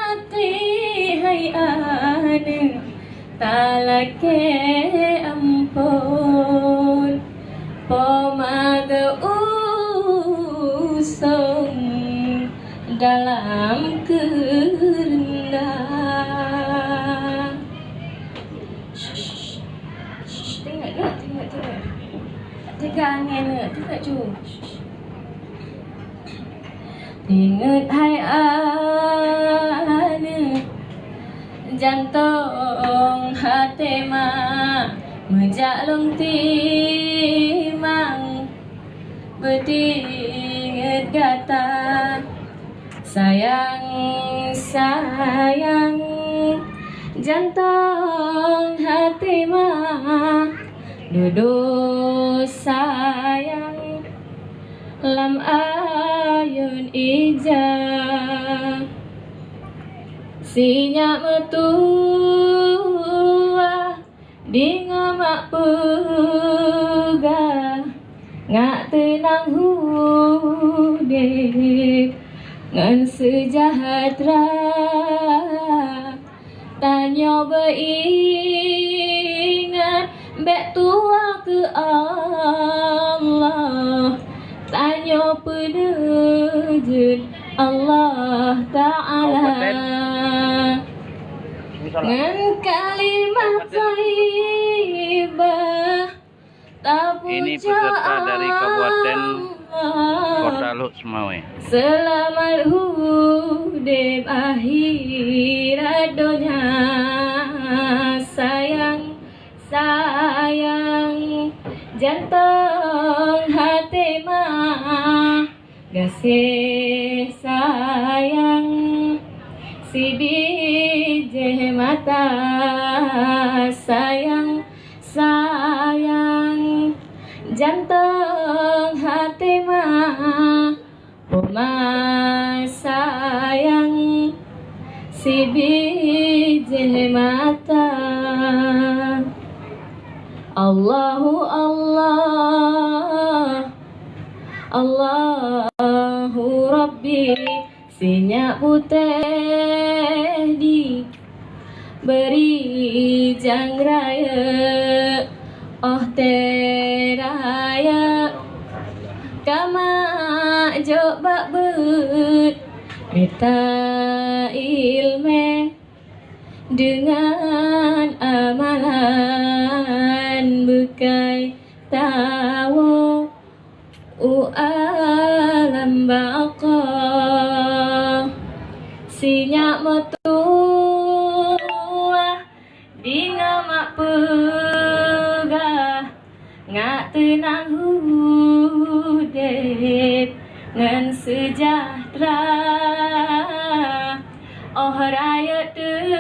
hati hai ane talake ampun pemada usung dalam kerendah. Tengok. Tengok angin ke? Tengok cu. Tengok hai ane jantung hati mak menjalung timang bertinget kata sayang jantung hati mak duduk sayang lam ayun ijah sinyak metua di ngamak pegah ngak tenang hudip ngan sejahtera tanya beringat bek tua ke Allah tanya penejut Allah Ta'ala ngan kalimah thayyibah ini peserta dari Kabupaten Kota Luk Semawe. Selamat hudib akhirat dunia sayang jantung hati mah gasih sayang si biji mata sayang jantung hati mah sayang si biji mata. Allahu Allah Allahu Rabbi sinyak putih di beri jangraya oh teraya kama jok bak bet minta ilmu dengan amalan bekai tahu alam baqa sinyak metua di ngamak pegah ngak tenang hudip ngan sejahtera oh raya tema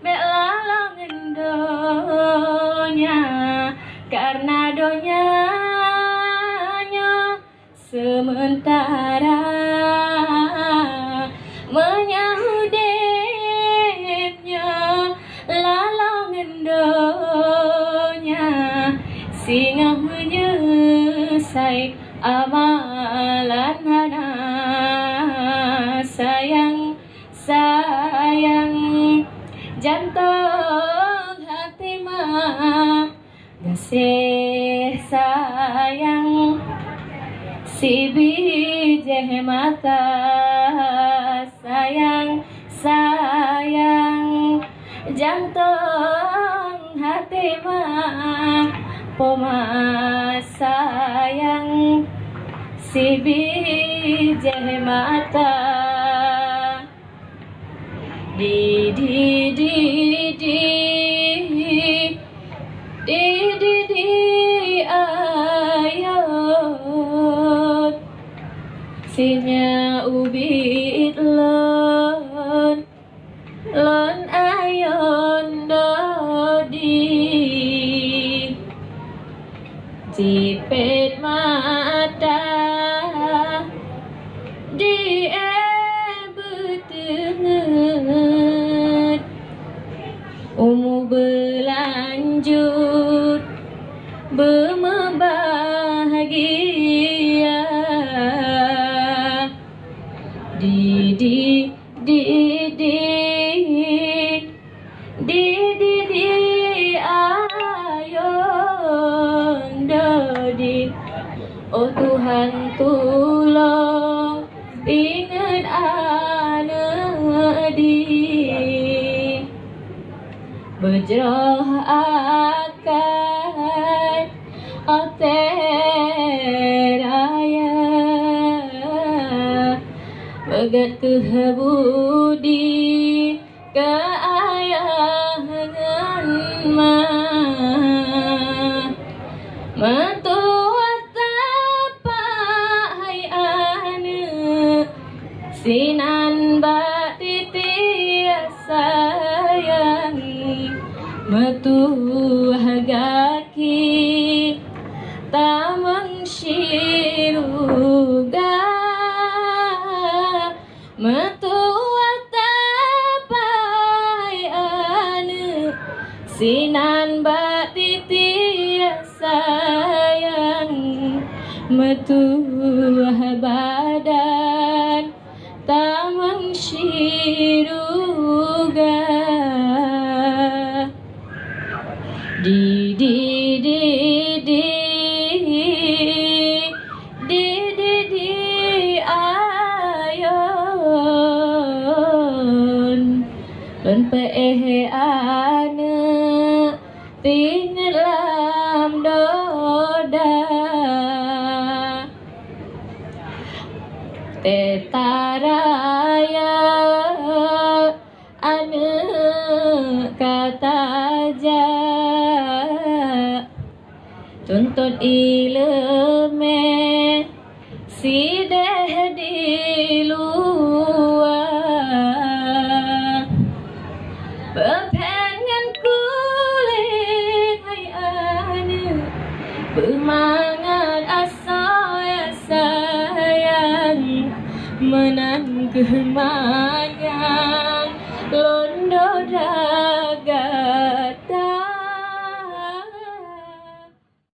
bek lalang donya karena donyanya sementara menyahudipnya lalang donya singa menyesai amalan hana sayang jantung hati mah gasih sayang si biji mata sayang jantung hati mah sayang si biji mata di ayat sinya ubit lon ayon dodi jipet mata di betenget umur berlanjut berbahagia di di di di di di di ayon dodi. Oh Tuhan tolong ingat anak di berjerah akan raya bagat kebudi ke ayah ngan mentua tapai ane sinan bak titi sayang metuah gaki tamang shiruga metua tapai ane sinan bak titi sayang metuah badan tamang shiruga di di di di di di di ayon dan pehe ane tinggalam doda tetaraya ane kata ja tuntut ilme si deh di luar berpengen kulit hai ane bermangat asal sayang menang kemanya